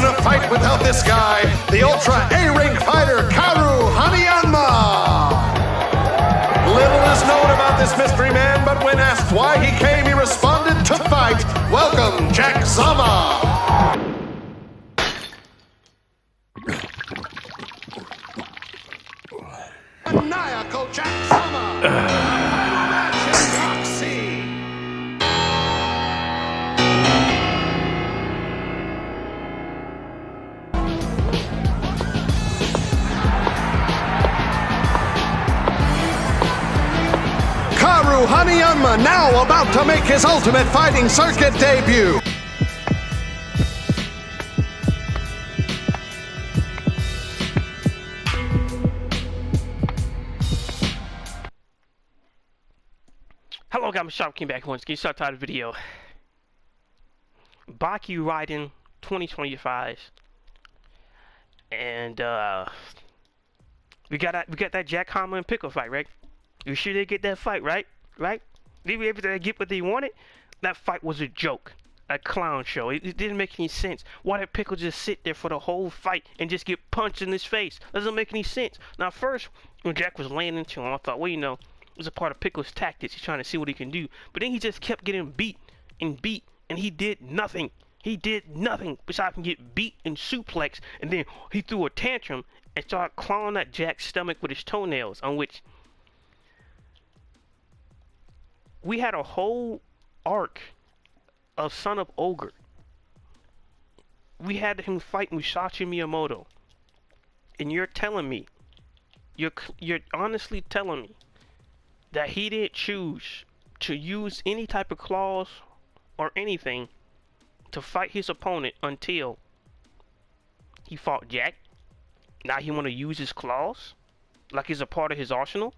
a fight without this guy, the Ultra A-Ring fighter, Karu Haniyanma. Little is known about this mystery man, but when asked why he came, he responded to fight. Welcome, Jack Zama. Maniacal Jack Zama. Final match in Boxy. Karu Haniyanma now about to make his Ultimate Fighting Circuit debut. Hello guys, I'm Sharp, came back once again, start title video. Baki Rahen 2025. And we got that Jack Hammer and Pickle fight, right? You sure they get that fight, right? Right? Did we ever get what they wanted? That fight was a joke. A clown show. It didn't make any sense. Why did Pickle just sit there for the whole fight and just get punched in his face? Doesn't make any sense. Now first, when Jack was laying into him, I thought, well, you know, it was a part of Pickle's tactics. He's trying to see what he can do. But then he just kept getting beat, and he did nothing. He did nothing besides get beat and suplex, and then he threw a tantrum and started clawing at Jack's stomach with his toenails, on which we had a whole arc of Son of Ogre. We had him fight Musashi Miyamoto, and you're telling me, you're honestly telling me that he didn't choose to use any type of claws or anything to fight his opponent until he fought Jack? Now he want to use his claws like it's a part of his arsenal?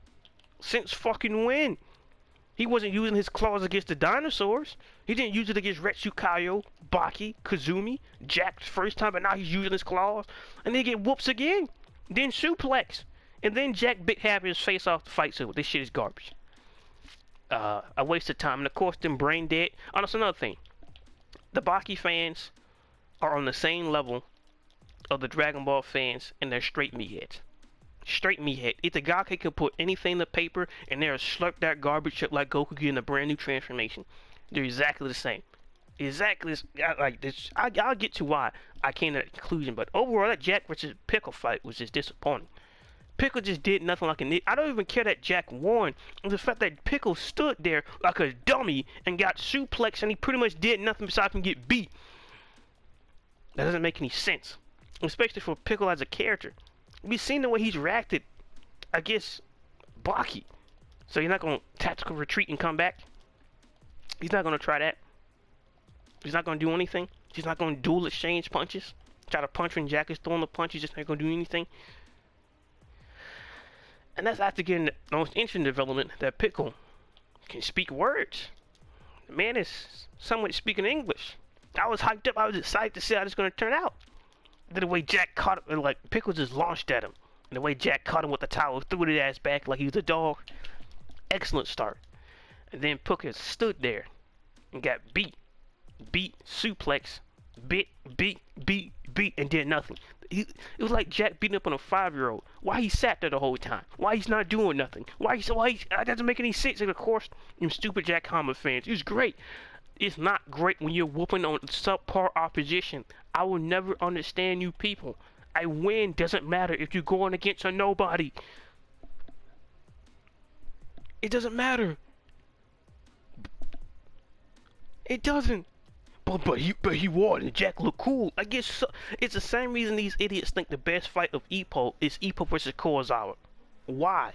Since fucking when? He wasn't using his claws against the dinosaurs. He didn't use it against Retsukayo, Baki, Kazumi, Jack's first time, but now he's using his claws. And then get whoops again. Then suplex. And then Jack bit half his face off the fight, so this shit is garbage. A waste of time. And of course, them brain dead. Oh, that's another thing. The Baki fans are on the same level of the Dragon Ball fans, and they're straight meatheads. Straight meathead. If the guy can put anything in the paper and they'll slurp that garbage up like Goku getting a brand new transformation. They're exactly the same. Exactly like this. I'll get to why I came to that conclusion, but overall, that Jack versus Pickle fight was just disappointing. Pickle just did nothing like a. I don't even care that Jack won. The fact that Pickle stood there like a dummy and got suplexed, and he pretty much did nothing besides him get beat. That doesn't make any sense, especially for Pickle as a character. We've seen the way he's reacted against Baki. So you're not going to tactical retreat and come back? He's not going to try that. He's not going to do anything. He's not going to dual exchange punches. Try to punch when Jack is throwing the punch. He's just not going to do anything. And that's after getting the most interesting development that Pickle can speak words. The man is somewhat speaking English. I was hyped up. I was excited to see how this is going to turn out. The way Jack caught him, like Pickle just launched at him. And the way Jack caught him with the towel, threw his ass back like he was a dog. Excellent start. And then Pickle stood there and got beat, suplex, beat, and did nothing. It was like Jack beating up on a 5-year-old. Why he sat there the whole time? Why he's not doing nothing? That doesn't make any sense. And of course, them stupid Jack Hammer fans. It was great. It's not great when you're whooping on subpar opposition. I will never understand you people. I win doesn't matter if you're going against a nobody. It doesn't matter. It doesn't. But he won and Jack looked cool. I guess so. It's the same reason these idiots think the best fight of Ippo is Ippo versus Kozawa. Why?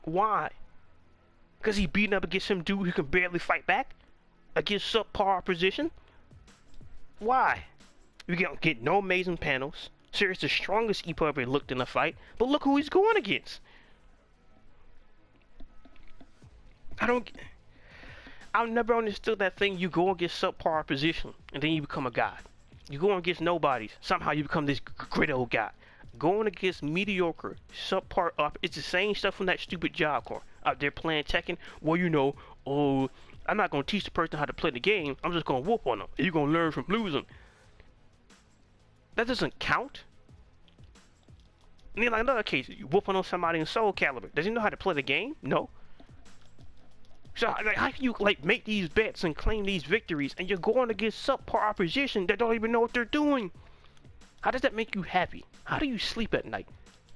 Why? Because he beating up against some dude who can barely fight back? Against subpar opposition? Why? You don't get no amazing panels. Sure, it's the strongest Ippo ever looked in a fight, but look who he's going against. I've never understood that thing. You go against subpar opposition, and then you become a god. You go against nobodies. Somehow you become this great old guy. Going against mediocre, subpar up. It's the same stuff from that stupid Job Corps out there playing Tekken. Well, you know, I'm not going to teach the person how to play the game. I'm just going to whoop on them. You're going to learn from losing. That doesn't count. And then like another case, you whooping on somebody in Soul Calibur. Does he know how to play the game? No. So like, how can you like make these bets and claim these victories and you're going against subpar opposition that don't even know what they're doing? How does that make you happy? How do you sleep at night?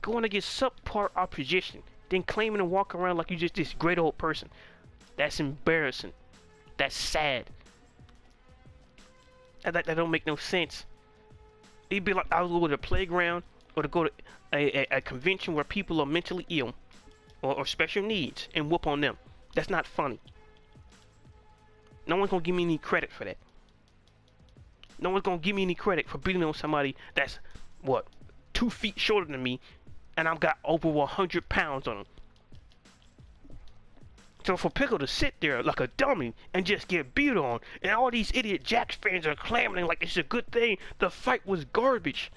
Going against subpar opposition, then claiming and walk around like you just this great old person. That's embarrassing. That's sad. That don't make no sense. It'd be like I would go to a playground or to go to a convention where people are mentally ill or special needs and whoop on them. That's not funny. No one's gonna give me any credit for that. No one's gonna give me any credit for beating on somebody that's, what, 2 feet shorter than me, and I've got over 100 pounds on him. So for Pickle to sit there like a dummy and just get beat on, and all these idiot Jax fans are clamoring like it's a good thing, the fight was garbage.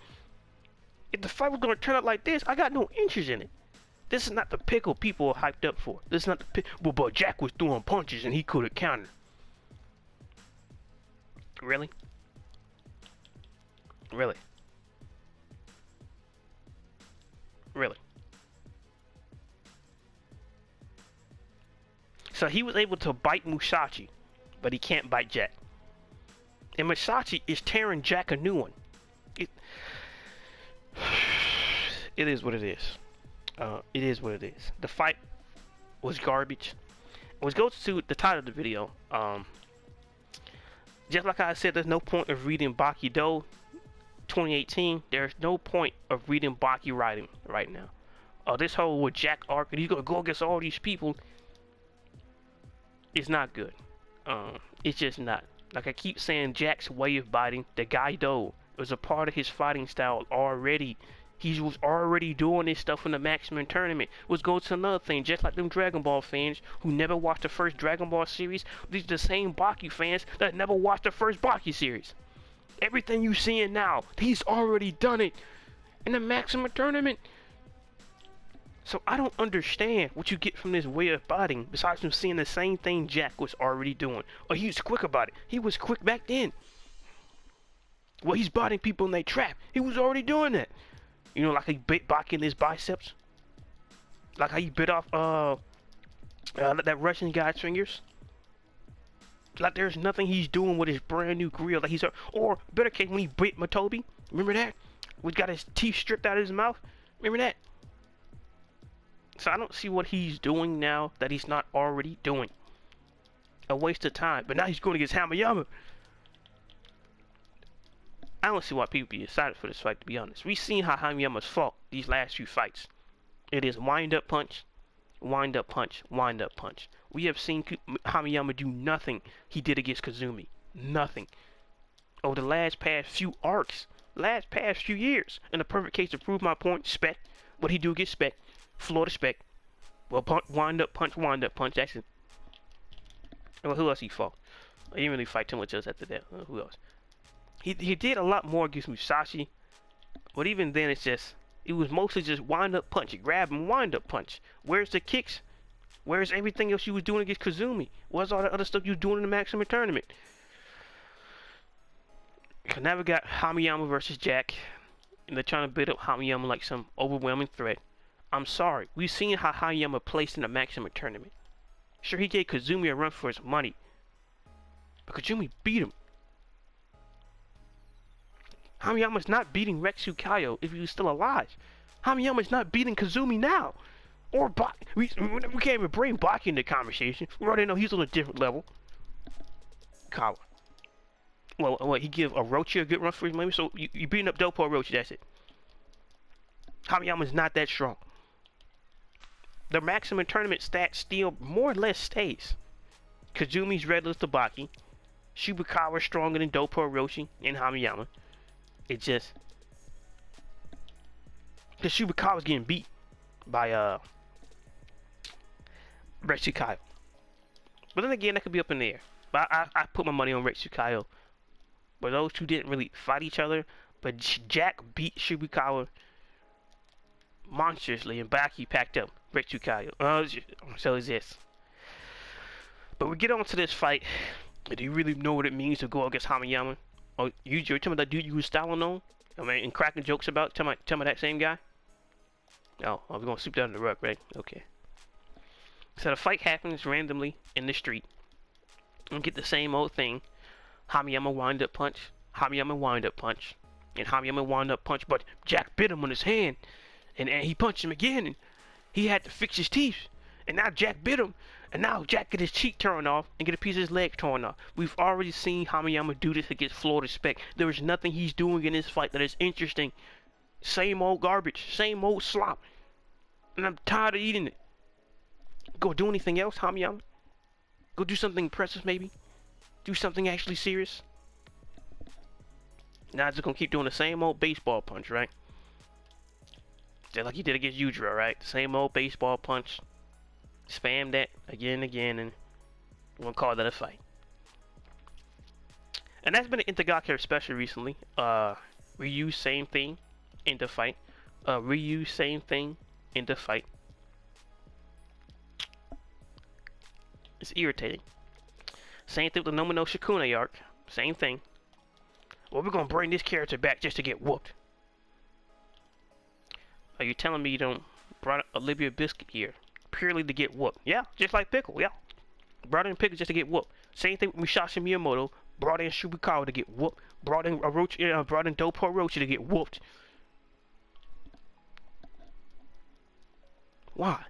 If the fight was gonna turn out like this, I got no interest in it. This is not the Pickle people are hyped up for. This is not the well, but Jack was throwing punches and he could have countered. Really? Really? Really? So he was able to bite Musashi, but he can't bite Jack. And Musashi is tearing Jack a new one. It is what it is. It is what it is. The fight was garbage. Which goes to the title of the video. Just like I said, there's no point of reading Baki Do 2018. There's no point of reading Baki Rahen right now. This whole with Jack arc, and he's gonna go against all these people. It's not good. It's just not. Like I keep saying, Jack's way of biting, the Gaido, was a part of his fighting style already. He was already doing this stuff in the Maximum Tournament. Which goes to another thing, just like them Dragon Ball fans who never watched the first Dragon Ball series, these are the same Baki fans that never watched the first Baki series. Everything you seeing now, he's already done it in the Maximum Tournament. So I don't understand what you get from this way of biting, besides from seeing the same thing Jack was already doing. Or he was quick about it. He was quick back then. Well, he's biting people in their trap. He was already doing that. You know, like he bit Baki in his biceps. Like how he bit off that Russian guy's fingers. Like there's nothing he's doing with his brand new grill. Like or better case, when he bit Matobi. Remember that? We got his teeth stripped out of his mouth. Remember that? So I don't see what he's doing now that he's not already doing. A waste of time. But now he's going against Hamayama. I don't see why people be excited for this fight, to be honest. We've seen how Hamayama's fought these last few fights. It is wind up punch, wind up punch, wind up punch. We have seen Hamayama do nothing he did against Kazumi. Nothing. Over the last past few arcs, last past few years. In the perfect case to prove my point, Spec. What he do against Spec. Florida Spec. Well, wind up punch, that's it. Well, who else he fought? I didn't really fight too much else after that. Who else? He did a lot more against Musashi, but even then it was mostly just wind up punch, grab and wind up punch. Where's the kicks? Where's everything else you was doing against Kazumi? Where's all the other stuff you was doing in the Maximum Tournament? I never got Hamayama versus Jack, and they're trying to build up Hamayama like some overwhelming threat. I'm sorry, we've seen how Hamayama placed in the Maximum Tournament. Sure, he gave Kazumi a run for his money, but Kazumi beat him. Hamayama's not beating Retsu Kaio if he was still alive. Hamayama's not beating Kazumi now. Or Baki. We can't even bring Baki into the conversation. We already know he's on a different level. Kawa. Well, he give Orochi a good run for his money, so you beating up Dopo Orochi, that's it. Hamayama's not that strong. The Maximum Tournament stat still more or less stays. Kazumi's redless to Baki. Shibakawa's stronger than Dopo Orochi and Hamayama. It just because Shibakawa's getting beat by Retsu Kaio. But then again, that could be up in the air. But I put my money on Retsu Kaio. But those two didn't really fight each other. But Jack beat Shibakawa monstrously, and Baki packed up Retsu Kaio. So is this. But we get on to this fight. Do you really know what it means to go against Hamayama? Oh, you're talking about that dude you was styling on? I mean, and cracking jokes about, tell me that same guy? Oh, we're gonna sweep that under the rug, right? Okay. So the fight happens randomly in the street. And get the same old thing. Hamiyama wind up punch. Hamiyama wind up punch. And Hamiyama wind up punch, but Jack bit him on his hand. And he punched him again, and he had to fix his teeth. And now Jack bit him. And now Jack get his cheek torn off and get a piece of his leg torn off. We've already seen Hamiyama do this against Florida Spec. There is nothing he's doing in this fight that is interesting. Same old garbage. Same old slop. And I'm tired of eating it. Go do anything else, Hamiyama? Go do something impressive, maybe? Do something actually serious? Now just gonna keep doing the same old baseball punch, right? Just like you did against Yujiro, right? Same old baseball punch. Spam that again and again, and we're gonna call that a fight. And that's been an Itagaki especially recently. Ryu, same thing in the fight. Ryu, same thing in the fight. It's irritating. Same thing with the Nomino Shikune arc. Same thing. Well, we're gonna bring this character back just to get whooped. Are you telling me you don't brought Olivia Biscuit here purely to get whooped? Yeah, just like Pickle. Yeah, brought in Pickle just to get whooped. Same thing with Musashi Miyamoto. Brought in Shibikawa to get whooped. Brought in brought in Dopo Rochi to get whooped. Why?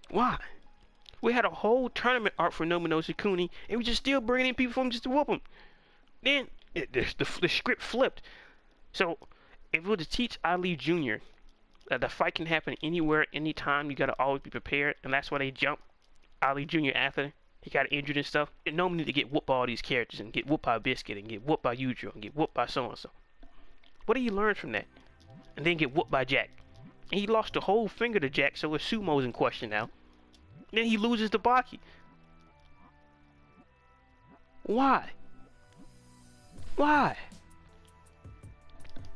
Why? We had a whole tournament arc for Nomino Shikune, and we just still bringing in people from just to whoop them. Then the script flipped. So if we were to teach Ali Jr. that the fight can happen anywhere, anytime, you gotta always be prepared, and that's why they jump Ali Jr. after he got injured and stuff. And no one need to get whooped by all these characters and get whooped by Biscuit and get whooped by Yujiro and get whooped by so and so. What do you learn from that? And then get whooped by Jack. And he lost the whole finger to Jack, so his sumo's in question now. Then he loses to Baki. Why? Why?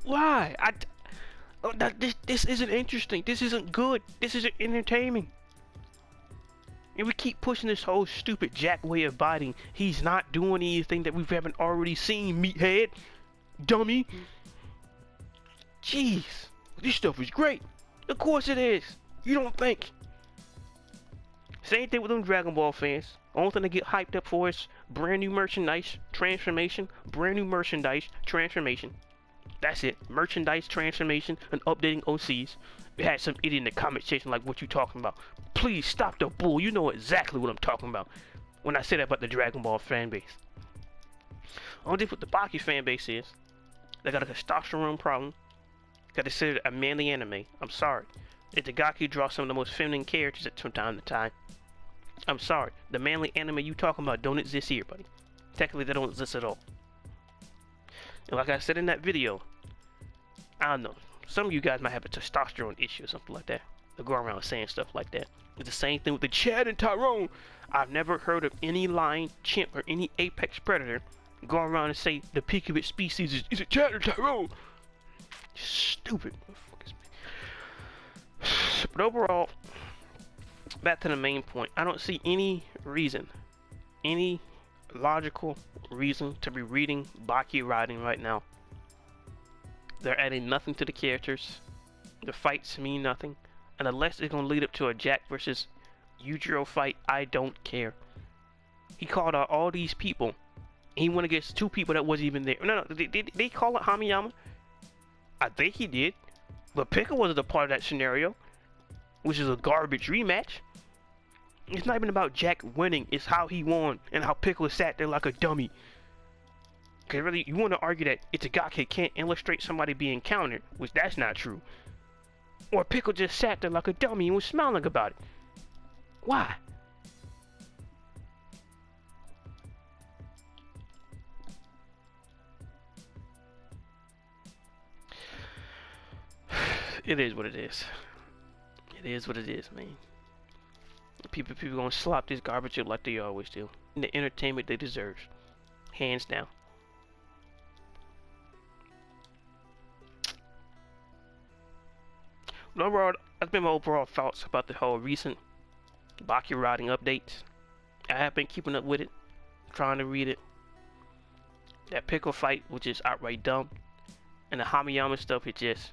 Why? This isn't interesting. This isn't good. This isn't entertaining. And we keep pushing this whole stupid Jack way of biting. He's not doing anything that we haven't already seen, meathead. Dummy. Jeez. This stuff is great. Of course it is. You don't think. Same thing with them Dragon Ball fans. Only thing they get hyped up for is brand new merchandise, transformation, brand new merchandise, transformation. That's it. Merchandise, transformation, and updating OCs. We had some idiot in the comment section like, what you talking about? Please stop the bull. You know exactly what I'm talking about when I say that about the Dragon Ball fan base. Only difference with the Baki fan base is they got a testosterone problem. Got considered a manly anime. I'm sorry. Itagaki draws some of the most feminine characters from time to time. I'm sorry. The manly anime you talking about don't exist here, buddy. Technically, they don't exist at all. And like I said in that video, I don't know. Some of you guys might have a testosterone issue or something like that. They go around saying stuff like that. It's the same thing with the Chad and Tyrone. I've never heard of any lion, chimp, or any apex predator go around and say the peak of its species is a Chad or Tyrone. Stupid. But overall, back to the main point. I don't see any reason, any logical reason to be reading Baki Rahen right now. They're adding nothing to the characters. The fights mean nothing. And unless it's going to lead up to a Jack versus Yujiro fight, I don't care. He called out all these people. He went against two people that wasn't even there. No, did they call it Hamiyama? I think he did. But Pickle wasn't a part of that scenario, which is a garbage rematch. It's not even about Jack winning. It's how he won and how Pickle sat there like a dummy. Because really, you want to argue that Itagaki can't illustrate somebody being countered, which that's not true. Or Pickle just sat there like a dummy and was smiling about it. Why? It is what it is. It is what it is, man. People gonna slop this garbage up like they always do. And the entertainment they deserve. Hands down. But overall, that's been my overall thoughts about the whole recent Baki Rahen updates. I have been keeping up with it, trying to read it. That Pickle fight, which is outright dumb. And the Hamiyama stuff, it just...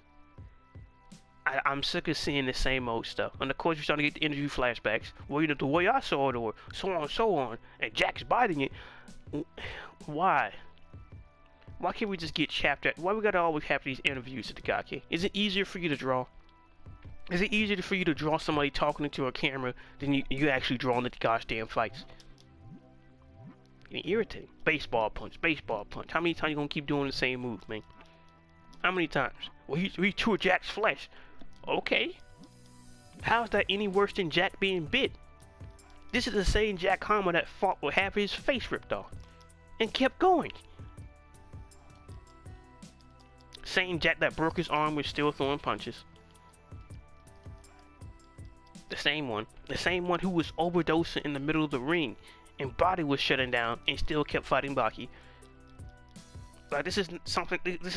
I'm sick of seeing the same old stuff. And of course, you're starting to get the interview flashbacks. Well, you know, the way I saw it, or so on and so on. And Jack's biting it. Why? Why can't we just get chapter? Why we gotta always have these interviews at the Gaki? Is it easier for you to draw? Is it easier for you to draw somebody talking into a camera than you actually drawing the gosh damn fights? It's irritating. Baseball punch, baseball punch. How many times you gonna keep doing the same move, man? How many times? Well, he tore Jack's flesh. Okay. How is that any worse than Jack being bit? This is the same Jack Hammer that fought with half his face ripped off and kept going. Same Jack that broke his arm was still throwing punches. The same one who was overdosing in the middle of the ring and body was shutting down and still kept fighting Baki. Like, this is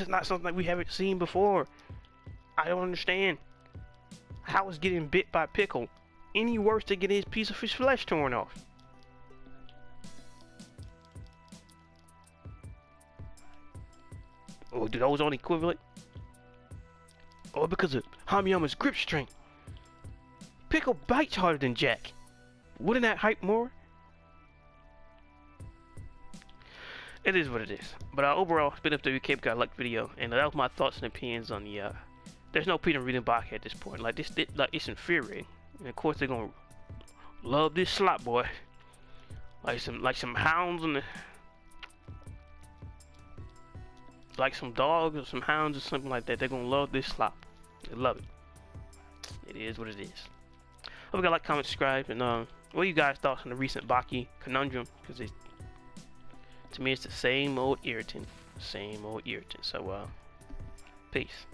not something we haven't seen before. I don't understand. How is getting bit by Pickle any worse than getting his piece of his flesh torn off? Oh, do those on equivalent? Or because of Hamiyama's grip strength? Pickle bites harder than Jack. Wouldn't that hype more? It is what it is. But overall, it's been up to Cape God Luck video, and that was my thoughts and opinions on the there's no point in reading Baki at this point. Like it's infuriating. And of course they're gonna love this slot boy. Like some hounds and like some dogs or some hounds or something like that. They're gonna love this slot. They love it. It is what it is. Hope you guys like, comment, subscribe, and what are you guys' thoughts on the recent Baki conundrum? Because to me it's the same old irritant. So peace.